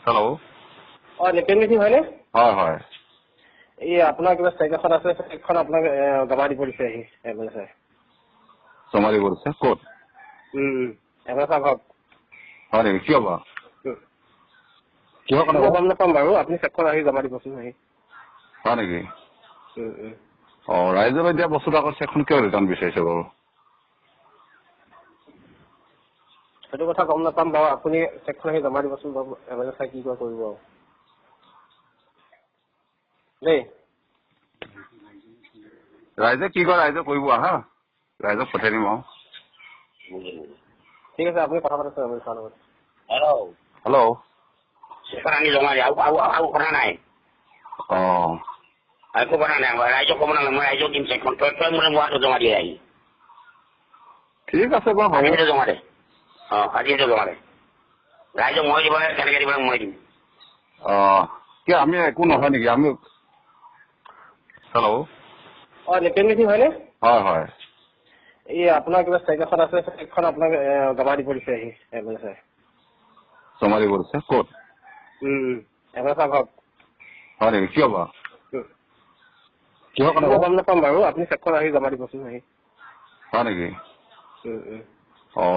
Hello'. Nipen meeting হয়নে? হয় হয়। এই আপোনাৰ কিবা চেক এখন আছে, চেকখন আপোনাক জমা দিব দিছে আহি এম্বুলেঞ্চে। জমা দিব দিছে ক'ত? এম্বুলেঞ্চৰ ঘৰত। হয় নেকি? কিয় বা? কিহৰ কাৰণে? গম নাপাম বাৰু, আপুনি চেকখন আহি জমা দিবচোন আহি। হয় নেকি? ৰাইজে এতিয়া বস্তুটো আকৌ চেকখন কিয় ৰিটাৰ্ণ বিচাৰিছে বাৰু? সেইটো কথা গম নাপাম বাৰু, আপুনি চেকখন আহি জমা দিবচোন বাৰু, এম্বুলেঞ্চে কি কৰিব আৰু দেই। ৰাইজে কি কৰে ৰাইজে কৰিব আহা, ৰাইজক পঠিয়াই দিম আৰু। ঠিক আছে, আপুনি কথা পাতিছে এম্বুলেঞ্চৰ লগত। হেল্ল'। চেকখন আনি জমা দিয়ে, আৰু কথা নাই। একো কথা নাই, ৰাইজক ক'ব নালাগে, মই ৰাইজক দিম চেকখন, তই মানে মোৱাটো জমা দিয়ে আহি। ঠিক আছে বাৰু, আজিতে জমা দে। আজিতে জমা দে। ৰাইজক মই দিব লাগে, কেনেকে দিব লাগে মই দিম। কি আমি একো নহয় নেকি? আমি হেল্ল'। নিপেন মিটিং হয়নে? হয় হয়। এই আপোনাৰ কিবা চেক এখন আছে, চেকখন আপোনাক জমা দিব দিছে আহি এম্বুলেঞ্চে। জমা দিব দিছে ক'ত? এম্বুলেঞ্চৰ ঘৰত। হয় নেকি? কিয় বা? কিহৰ কাৰণে? গম নাপাম বাৰু, আপুনি চেকখন আহি জমা দিবচোন আহি। হয় নেকি?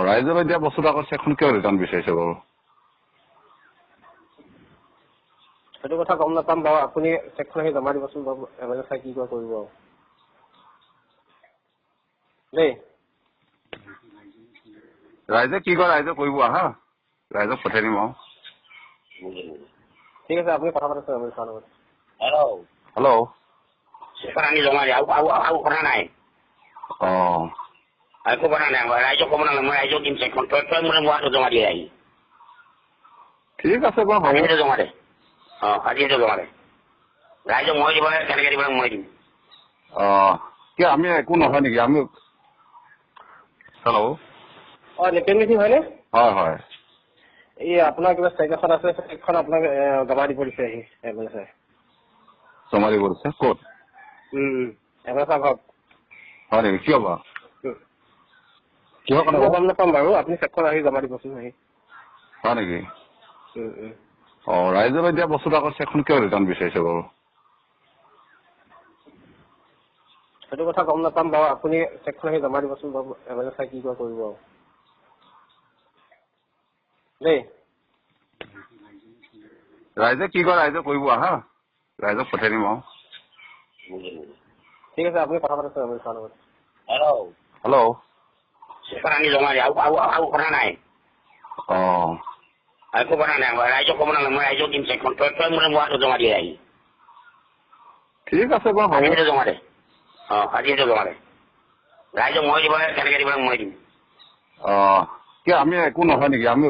ৰাইজে এতিয়া বস্তুটো আকৌ চেকখন কিয় ৰিটাৰ্ণ বিচাৰিছে বাৰু? সেইটো কথা গম নাপাম বাৰু, আপুনি চেকখন আহি জমা দিবচোন বাৰু, এম্বুলেঞ্চে কি কৰিব আৰু দেই। ৰাইজে কি কৰে ৰাইজে কৰিব আহা, ৰাইজক পঠিয়াই দিম আৰু। ঠিক আছে, আপুনি কথা পাতিছে এম্বুলেঞ্চৰ লগত। হেল্ল'। চেকখন আনি জমা দিয়ে, আৰু কথা নাই। একো কথা নাই, ৰাইজক ক'ব নালাগে, মই ৰাইজক দিম চেকখন, তই মানে মোৱাটো জমা দিয়ে আহি। ঠিক আছে বাৰু, আজিতে জমা দে। আজিতে জমা দে। ৰাইজক মই দিব লাগে, কেনেকে দিব লাগে মই দিম। কি আমি একো নহয় নেকি? আমি হেল্ল'। নিপেন মিটিং হয়নে? হয় হয়। এই আপোনাৰ কিবা চেক এখন আছে, চেকখন আপোনাক জমা দিব দিছে আহি এম্বুলেঞ্চে। জমা দিব দিছে ক'ত? এম্বুলেঞ্চৰ ঘৰত। হয় নেকি? কিয় বা? কিহৰ কাৰণে? গম নাপাম বাৰু, আপুনি চেকখন আহি জমা দিবচোন আহি। হয় নেকি? ৰাইজে এতিয়া বস্তুটো আকৌ চেকখন কিয় ৰিটাৰ্ণ বিচাৰিছে বাৰু? সেইটো কথা গম নাপাম বাৰু, আপুনি চেকখন আহি জমা দিবচোন বাৰু, এম্বুলেঞ্চে কি কৰিব আৰু দেই। ৰাইজে কি কৰে ৰাইজে কৰিব আহা, ৰাইজক পঠিয়াই দিম আৰু। ঠিক আছে, আপুনি কথা পাতিছে এম্বুলেঞ্চৰ লগত। হেল্ল'। চেকখন আনি জমা দিয়ে, আৰু কথা নাই। একো কথা নাই, ৰাইজক ক'ব নালাগে, মই ৰাইজক দিম চেকখন, তই মানে মোৱাটো জমা দিয়ে আহি। ঠিক আছে বাৰু, আজিতে জমা দে। আজিতে জমা দে। ৰাইজক মই দিব লাগে, কেনেকে দিব লাগে মই দিম। কি আমি একো নহয় নেকি? আমি